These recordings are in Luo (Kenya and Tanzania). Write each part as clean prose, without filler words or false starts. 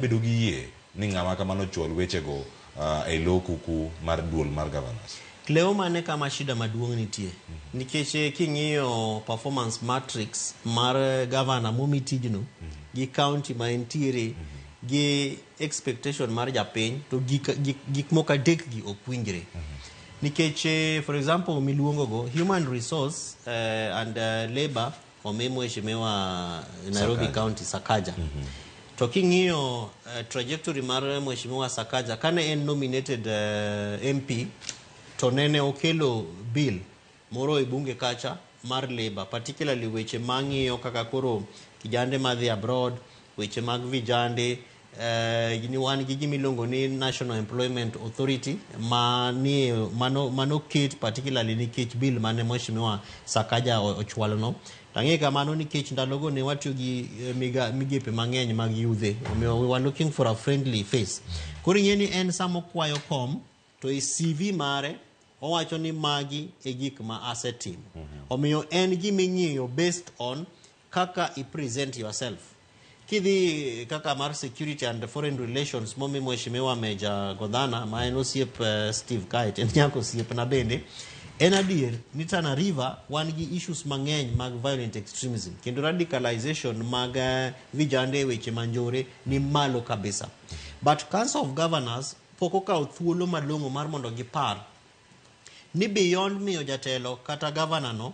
bedo gi yie ni ng'ama kamano chwal wechego e lo kuku mar duol mar gavanas. Leo mane kama shida maduong' nitie. Nikech king'iyo performance matrix mar governor momi tijno gi county ma entiere gi expectation mar japiny to gik moko adek gi ok winjre. Nikech for example miluongo go human resource and labor omi mheshimiwa Nairobi County Sakaja. To king'iyo trajectory mar mheshimiwa Sakaja kane en nominated MP to nene okelo bill moro e bunge kacha mar labor, particularly weche mang'iyo kaka koro kijande madhi abroad, weche mag vijande, ni wan gi gimilongo ni National Employment Authority mano ket particularly nikech bill mane mheshimiwa Sakaja ochwalono. Tang'e kamano nikech ndalogo ne watiyo gi migepe mang'eny mag yudhe. We were looking for a friendly face. Koro ing'eni en samo kwayo kom to e CV mare owacho ni magi e gik ma asetim. Omiyo en giming'iyo based on kaka I present yourself. Kidhi kaka mar security and foreign relations momi mheshimiwa Meja Godhana ma en osiep Steve Kite en nyako osiep na bende en adier ni Tana River wan gi issues mang'eny mag violent extremism kendo radicalization mag vijande weche manjore ni malo kabisa. But Council of Governors pok okawo thuolo malong'o mar mondo gipar ni beyond miyo jatelo kata governor no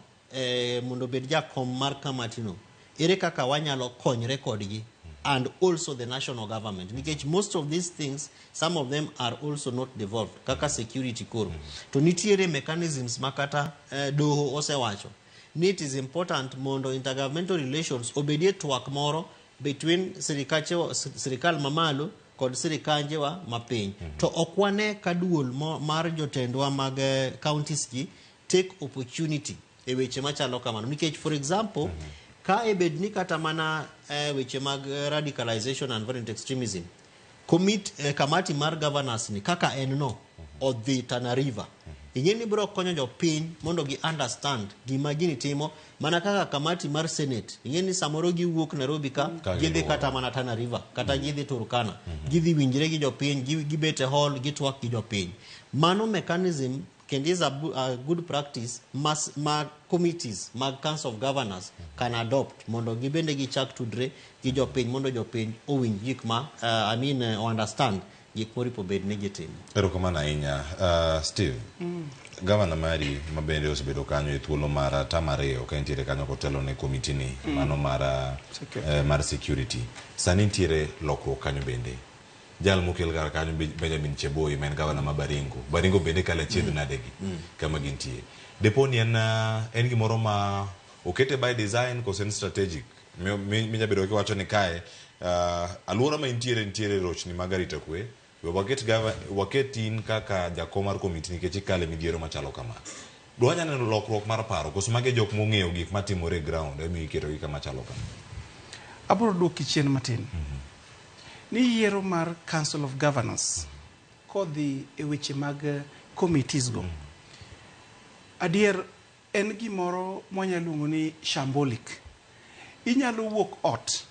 mondo bed jakom mar kamatino ere kaka wanyalo konyre kodgi and also the national government, because most of these things, some of them are also not devolved kaka security koro to nitiere mechanisms makata doho osewacho ni it is important mondo intergovernmental relations obedie twak moro between sirikal mamalo kod sirikanjewa mapiny. To okwane ka duol mar jotendwa mag counties ki take opportunity e weche machalo kamano. Nikech for example, ka ebed ni kata mana weche mag radicalization and violent extremism, kamati mar governors ni kaka en no odhi Tana River. Ing'eni bro konyo jopiny mondo gi understand gima gini timo mana kaka kamati mar Senate. Ing'eni samoro giwuok Nairobi ka gidhi kata mana Tana River kata gidhi Turkana, gidhi winjre gi jopiny, gibete hall gitwak gi jopiny. Mano mechanism can is a good practice ma committees mag Council of Governors can adopt mondo gibende gi chak tudre gi jopiny mondo jopiny owinj gik ma understand gik moripo bed ne gitim. Erokamano ahinya. Steve, Governor mari mabende osebedo kanyo e thuolo mar tamare ka entiere kanyo kotelo ne komiti ni mano mar security. Sani nitiere lokruok kanyo bende. Jal mokel gar kanyo Benjamin Cheboy men Governor ma Baringo bende kala chiedh nadegi kama gintie. Depo ni en gimoro ma okete by design kosen strategic. Minya bedo kiwacho ni kae alwora ma nitiere rochni mag arita kwe waketin kaka jakomar komiti nikech ikale midhiero machalo kama. Dwanya neno lokruok mar paro koso mage jok mong'eyo gik matimore ground emi iketo gi kama chalo kama. Abro dwoki chien matin. Ni yiero mar Council of Governors kodhi e weche mag committees go. Adier en gimoro mwanyaluongo ni shambolic. Inyalo wuok ot